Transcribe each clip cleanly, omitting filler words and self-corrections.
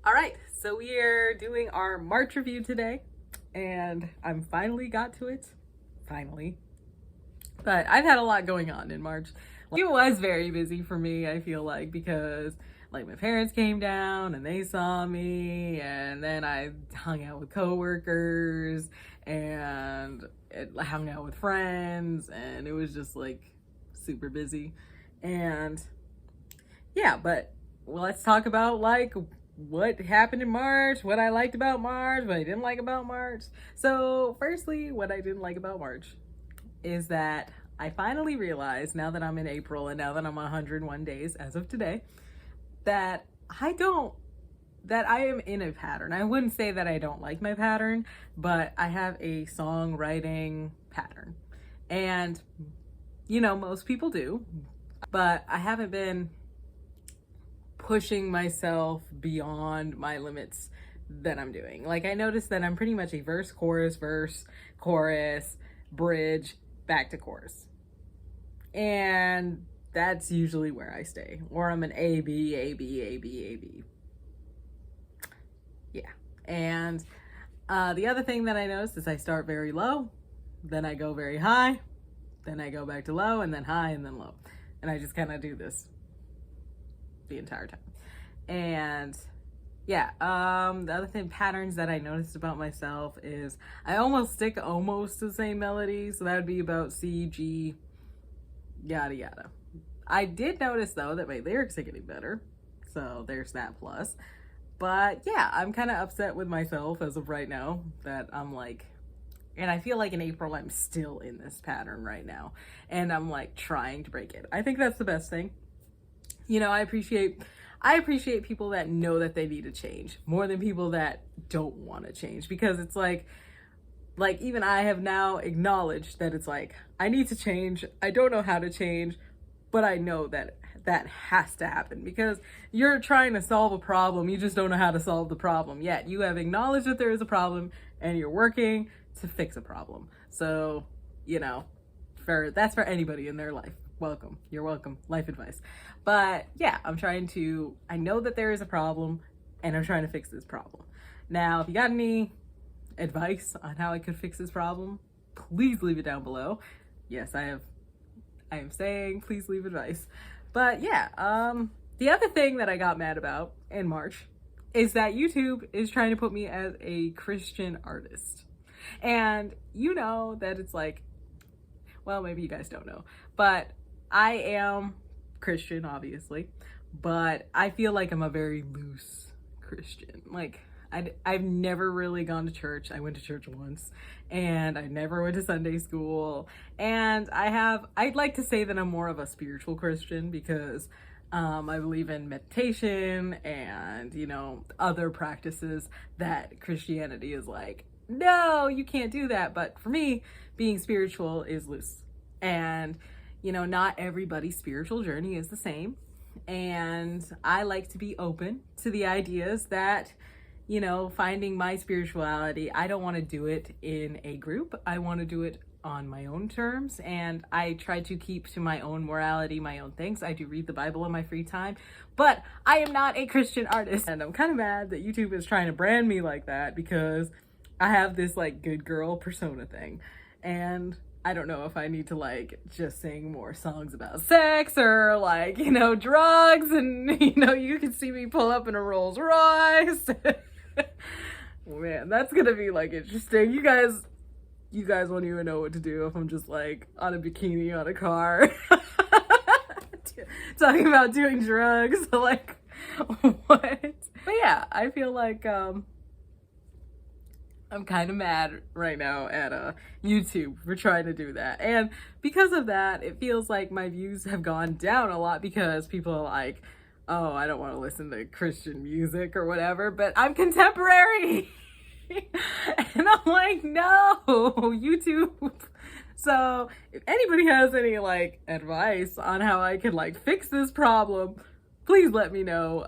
All right, so we are doing our March review today, and I'm finally got to it. Finally. But I've had a lot going on in March. It was very busy for me, I feel like, because like my parents came down and they saw me, and then I hung out with coworkers and hung out with friends, and it was just like super busy. And yeah, but let's talk about like what happened in March, what I liked about March, what I didn't like about March. So, firstly, what I didn't like about March is that I finally realized, now that I'm in April and now that I'm 101 days as of today, that I am in a pattern. I wouldn't say that I don't like my pattern, but I have a songwriting pattern. And, most people do, but I haven't been pushing myself beyond my limits that I'm doing. Like, I noticed that I'm pretty much a verse, chorus, bridge, back to chorus. And that's usually where I stay. Or I'm an A, B, A, B, A, B, A, B. Yeah. And the other thing that I noticed is I start very low, then I go very high, then I go back to low, and then high, and then low. And I just kind of do this the entire time. And yeah, the other patterns that I noticed about myself is I almost stick to the same melody. So that would be about C, G, yada yada. I did notice though that my lyrics are getting better, so there's that plus. But yeah, I'm kind of upset with myself as of right now that I'm like, and I feel like in April I'm still in this pattern right now, and I'm like trying to break it. I think that's the best thing. I appreciate people that know that they need to change more than people that don't want to change, because it's like even I have now acknowledged that it's like, I need to change. I don't know how to change, but I know that has to happen, because you're trying to solve a problem. You just don't know how to solve the problem yet. You have acknowledged that there is a problem and you're working to fix a problem. So, that's for anybody in their life. Welcome. You're welcome. Life advice. But yeah, I know that there is a problem and I'm trying to fix this problem. Now, if you got any advice on how I could fix this problem, please leave it down below. Yes, I am saying please leave advice. But yeah, the other thing that I got mad about in March is that YouTube is trying to put me as a Christian artist. And that it's like, well, maybe you guys don't know, but I am Christian, obviously, but I feel like I'm a very loose Christian. Like, I've never really gone to church. I went to church once, and I never went to Sunday school. And I'd like to say that I'm more of a spiritual Christian, because I believe in meditation and, other practices that Christianity is like, no, you can't do that. But for me, being spiritual is loose. And, not everybody's spiritual journey is the same. And I like to be open to the ideas that, finding my spirituality, I don't want to do it in a group. I want to do it on my own terms. And I try to keep to my own morality, my own things. I do read the Bible in my free time, but I am not a Christian artist. And I'm kind of mad that YouTube is trying to brand me like that, because I have this like good girl persona thing. And I don't know if I need to like just sing more songs about sex or like, drugs, and you can see me pull up in a Rolls Royce. Man, that's gonna be like interesting. You guys won't even know what to do if I'm just like on a bikini on a car talking about doing drugs. Like, what? But yeah, I feel like I'm kind of mad right now at YouTube for trying to do that. And because of that, it feels like my views have gone down a lot, because people are like, oh, I don't want to listen to Christian music or whatever, but I'm contemporary. And I'm like, no, YouTube. So if anybody has any like advice on how I can like fix this problem, please let me know.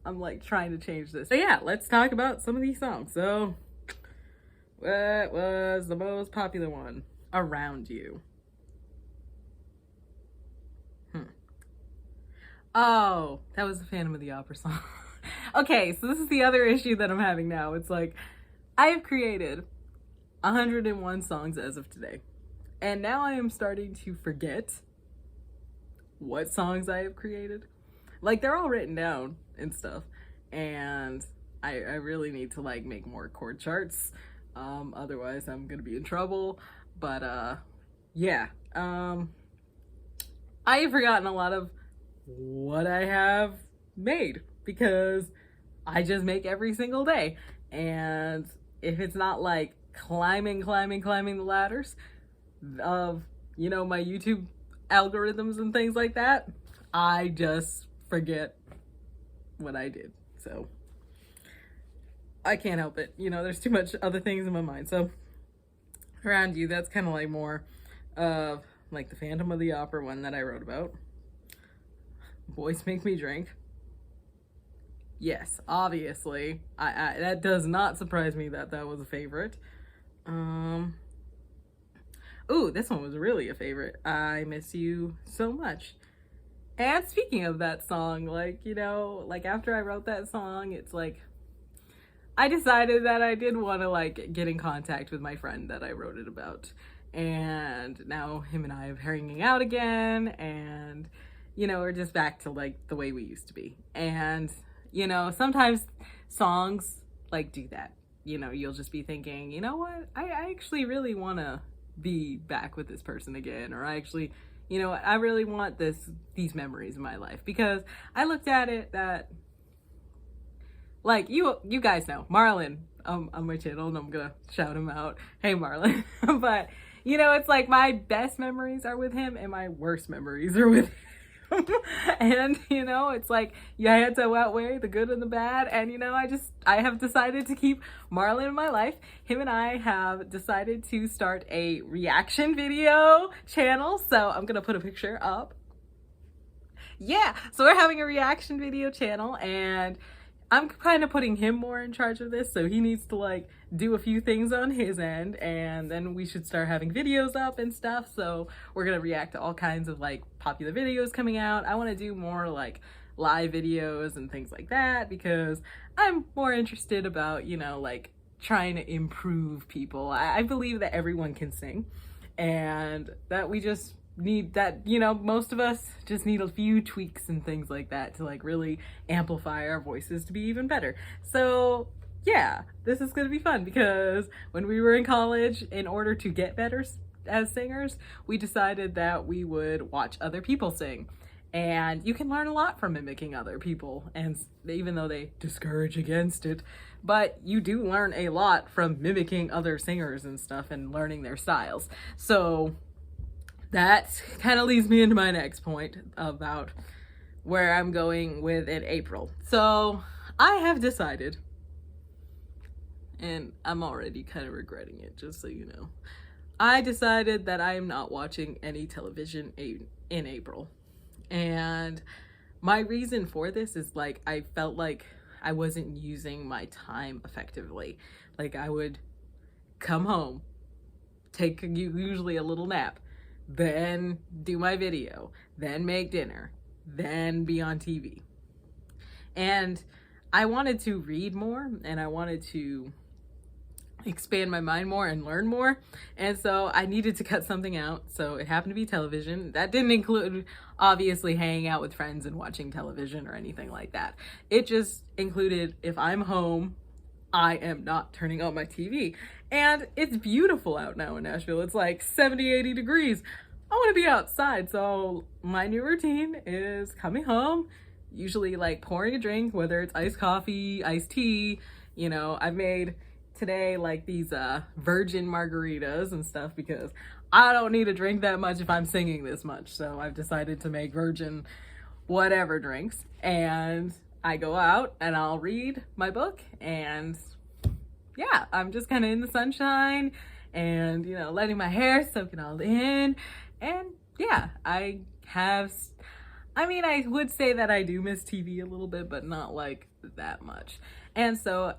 I'm like trying to change this. So yeah, let's talk about some of these songs. So what was the most popular one? Around You. Oh, that was the Phantom of the Opera song. Okay, so this is the other issue that I'm having now. It's like, I have created 101 songs as of today. And now I am starting to forget what songs I have created. Like, they're all written down and stuff. And I really need to like make more chord charts. Otherwise I'm gonna be in trouble. But yeah. I have forgotten a lot of what I have made because I just make every single day. And if it's not like climbing the ladders of, you know, my YouTube algorithms and things like that, I just forget what I did. So I can't help it. You know, there's too much other things in my mind. So Around You, that's kind of like more of like the Phantom of the Opera one that I wrote about. Boys Make Me Drink. Yes, obviously. I that does not surprise me that that was a favorite. Ooh, this one was really a favorite. I Miss You So Much. And speaking of that song, like, you know, like after I wrote that song, it's like I decided that I did want to like get in contact with my friend that I wrote it about. And now him and I are hanging out again, and you know, we're just back to like the way we used to be. And you know, sometimes songs like do that. You know, you'll just be thinking, you know what, I actually really want to be back with this person again, or I actually, you know, I really want these memories in my life. Because I looked at it that, like, you guys know Marlin on my channel, and I'm gonna shout him out. Hey Marlin. But you know, it's like my best memories are with him and my worst memories are with him. And you know, it's like you had to outweigh the good and the bad. And you know, I have decided to keep Marlin in my life. Him and I have decided to start a reaction video channel. So I'm gonna put a picture up. Yeah, so we're having a reaction video channel, and I'm kind of putting him more in charge of this, so he needs to like do a few things on his end, and then we should start having videos up and stuff. So we're gonna react to all kinds of like popular videos coming out. I want to do more like live videos and things like that because I'm more interested about, you know, like trying to improve people. I believe that everyone can sing, and that we just need that, you know, most of us just need a few tweaks and things like that to like really amplify our voices to be even better. So yeah, this is gonna be fun because when we were in college, in order to get better as singers, we decided that we would watch other people sing. And you can learn a lot from mimicking other people, and even though they discourage against it, but you do learn a lot from mimicking other singers and stuff and learning their styles. So that kind of leads me into my next point about where I'm going with in April. So I have decided, and I'm already kind of regretting it, just so you know, I decided that I am not watching any television in April. And my reason for this is like, I felt like I wasn't using my time effectively. Like I would come home, take usually a little nap, then do my video, then make dinner, then be on TV. And I wanted to read more, and I wanted to expand my mind more and learn more. And so I needed to cut something out. So it happened to be television. That didn't include obviously hanging out with friends and watching television or anything like that. It just included if I'm home, I am not turning on my TV. And it's beautiful out now in Nashville. It's like 70, 80 degrees. I want to be outside. So my new routine is coming home, usually like pouring a drink, whether it's iced coffee, iced tea. You know, I've made today like these virgin margaritas and stuff because I don't need to drink that much if I'm singing this much. So I've decided to make virgin whatever drinks, and I go out and I'll read my book, and yeah, I'm just kind of in the sunshine and, you know, letting my hair soak it all in. And yeah, I would say that I do miss TV a little bit, but not like that much. And so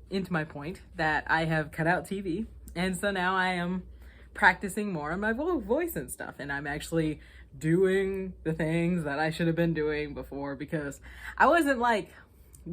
into my point that I have cut out TV, and so now I am practicing more on my voice and stuff, and I'm actually doing the things that I should have been doing before, because I wasn't like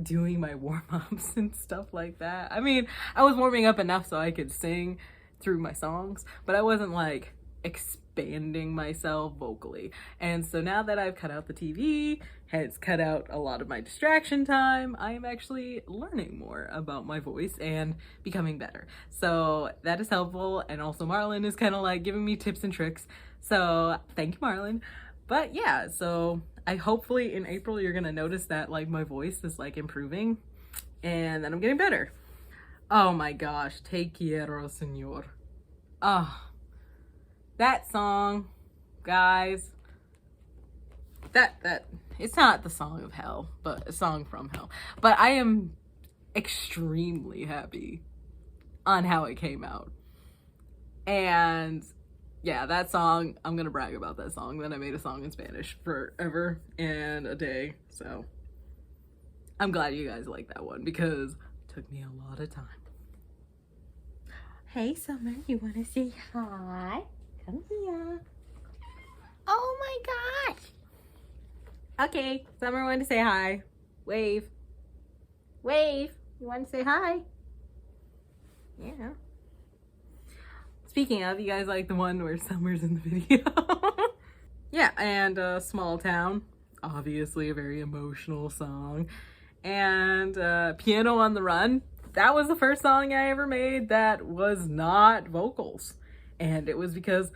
doing my warm-ups and stuff like that. I mean, I was warming up enough so I could sing through my songs, but I wasn't like expanding myself vocally. And so now that I've cut out the TV, has cut out a lot of my distraction time, I am actually learning more about my voice and becoming better. So that is helpful. And also Marlin is kind of like giving me tips and tricks. So thank you, Marlin. But yeah, so I hopefully in April you're gonna notice that like my voice is like improving and that I'm getting better. Oh my gosh, Te quiero, señor. Oh, that song, guys, that it's not the song of hell, but a song from hell. But I am extremely happy on how it came out. And yeah, that song, I'm gonna brag about that song. Then I made a song in Spanish forever and a day. So I'm glad you guys like that one because it took me a lot of time. Hey, Summer, you wanna say hi? Come here. Oh my gosh. Okay, Summer wanted to say hi. Wave. Wave. You want to say hi? Yeah. Speaking of, you guys like the one where Summer's in the video? Yeah, and Small Town. Obviously a very emotional song. And Piano on the Run. That was the first song I ever made that was not vocals. And it was because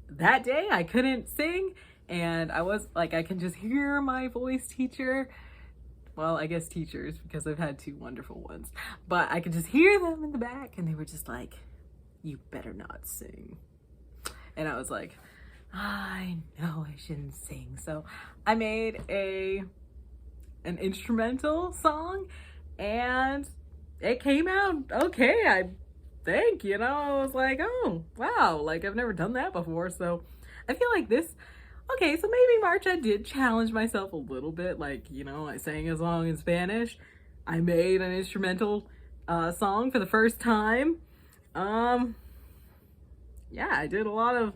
that day I couldn't sing. And I was like, I can just hear my voice teacher. Well, I guess teachers, because I've had 2 wonderful ones. But I could just hear them in the back and they were just like, you better not sing. And I was like, I know I shouldn't sing. So I made an instrumental song and it came out okay, I think, you know. I was like, oh, wow, like I've never done that before. So I feel like this, okay, so maybe March I did challenge myself a little bit. Like, you know, I sang a song in Spanish. I made an instrumental song for the first time. Yeah, I did a lot of,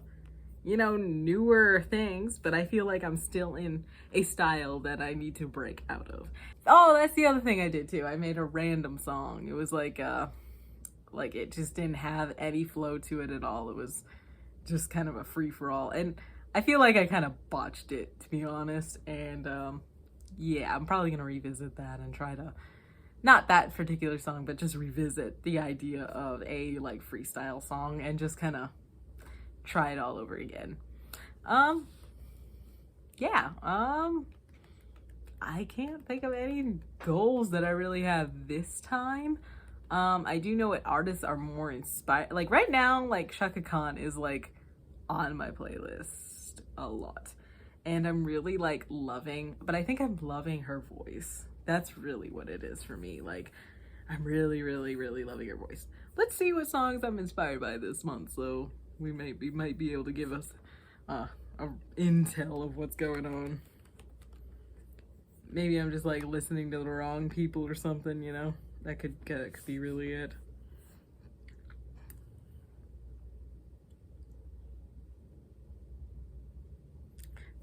you know, newer things, but I feel like I'm still in a style that I need to break out of. Oh, that's the other thing I did too. I made a random song. It was like it just didn't have any flow to it at all. It was just kind of a free-for-all. And I feel like I kind of botched it, to be honest. And yeah, I'm probably gonna revisit that and try to, not that particular song, but just revisit the idea of a like freestyle song and just kind of try it all over again. Yeah, I can't think of any goals that I really have this time. I do know what artists are more inspired. Like right now, like Shaka Khan is like on my playlist a lot. And I'm really like loving, but I think I'm loving her voice. That's really what it is for me. Like, I'm really, really, really loving her voice. Let's see what songs I'm inspired by this month. So we might be able to give us a intel of what's going on. Maybe I'm just like listening to the wrong people or something, you know? That could be really it.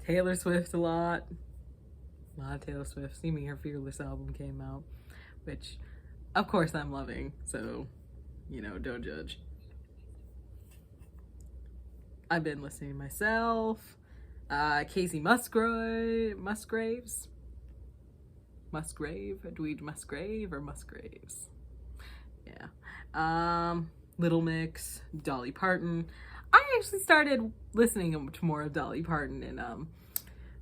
Taylor Swift a lot of Taylor Swift. See Me, her Fearless album came out, which of course I'm loving, so, you know, don't judge. I've been listening to myself, Casey Musgrave, Dweed Musgrave or Musgraves, yeah. Little Mix, Dolly Parton. I actually started listening to more of Dolly Parton in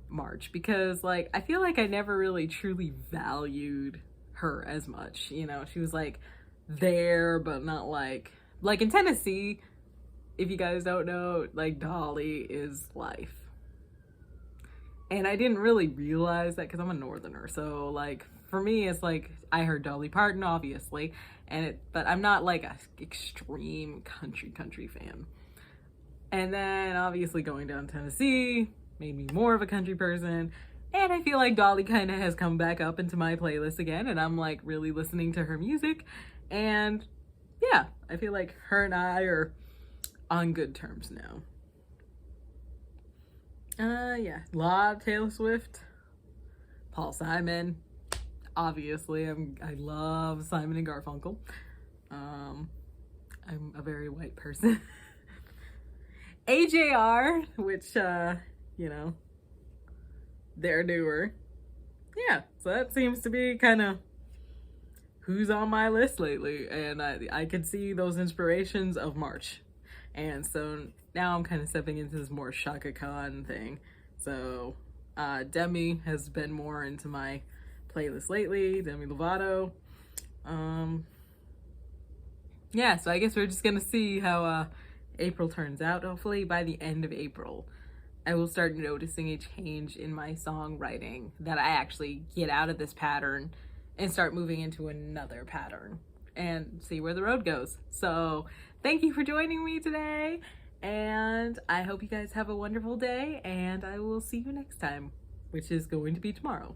March because like I feel like I never really truly valued her as much, you know. She was like there but not like in Tennessee, if you guys don't know, like Dolly is life. And I didn't really realize that because I'm a northerner, so like for me it's like I heard Dolly Parton obviously, but I'm not like a extreme country fan. And then obviously going down to Tennessee made me more of a country person. And I feel like Dolly kind of has come back up into my playlist again. And I'm like really listening to her music. And yeah, I feel like her and I are on good terms now. Yeah, a lot of Taylor Swift, Paul Simon. obviously, I love Simon and Garfunkel. I'm a very white person. AJR, which, you know, they're newer. Yeah, so that seems to be kind of who's on my list lately. And I could see those inspirations of March. And so now I'm kind of stepping into this more Shaka Khan thing. So Demi has been more into my playlist lately, Demi Lovato. Yeah, so I guess we're just gonna see how April turns out. Hopefully by the end of April, I will start noticing a change in my songwriting, that I actually get out of this pattern and start moving into another pattern and see where the road goes. So thank you for joining me today, and I hope you guys have a wonderful day, and I will see you next time, which is going to be tomorrow.